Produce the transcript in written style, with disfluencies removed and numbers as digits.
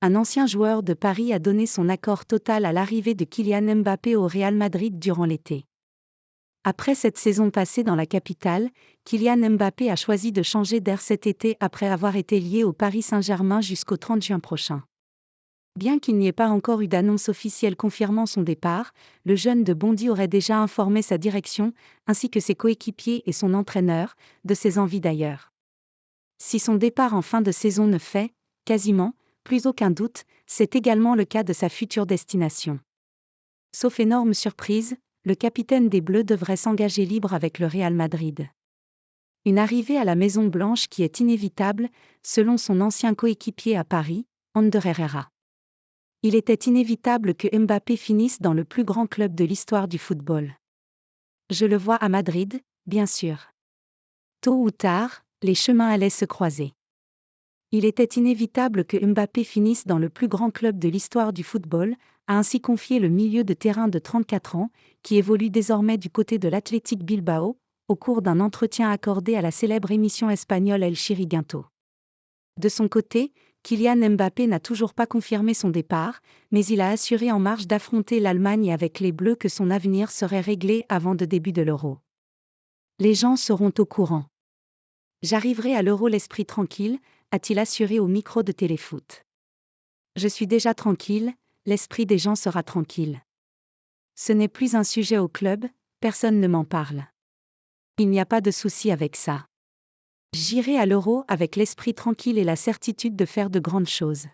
un ancien joueur de Paris a donné son accord total à l'arrivée de Kylian Mbappé au Real Madrid durant l'été. Après cette saison passée dans la capitale, Kylian Mbappé a choisi de changer d'air cet été après avoir été lié au Paris Saint-Germain jusqu'au 30 juin prochain. Bien qu'il n'y ait pas encore eu d'annonce officielle confirmant son départ, le jeune de Bondy aurait déjà informé sa direction, ainsi que ses coéquipiers et son entraîneur, de ses envies d'ailleurs. Si son départ en fin de saison ne fait, quasiment, plus aucun doute, c'est également le cas de sa future destination. Sauf énorme surprise, le capitaine des Bleus devrait s'engager libre avec le Real Madrid. Une arrivée à la Maison-Blanche qui est inévitable, selon son ancien coéquipier à Paris, Ander Herrera. Il était inévitable que Mbappé finisse dans le plus grand club de l'histoire du football. Je le vois à Madrid, bien sûr. Tôt ou tard, les chemins allaient se croiser. Il était inévitable que Mbappé finisse dans le plus grand club de l'histoire du football, a ainsi confié le milieu de terrain de 34 ans, qui évolue désormais du côté de l'Athletic Bilbao, au cours d'un entretien accordé à la célèbre émission espagnole El Chiringuito. De son côté, Kylian Mbappé n'a toujours pas confirmé son départ, mais il a assuré en marge d'affronter l'Allemagne avec les Bleus que son avenir serait réglé avant le début de l'Euro. Les gens seront au courant. J'arriverai à l'Euro l'esprit tranquille, a-t-il assuré au micro de Téléfoot. Je suis déjà tranquille, l'esprit des gens sera tranquille. Ce n'est plus un sujet au club, personne ne m'en parle. Il n'y a pas de souci avec ça. J'irai à l'Euro avec l'esprit tranquille et la certitude de faire de grandes choses.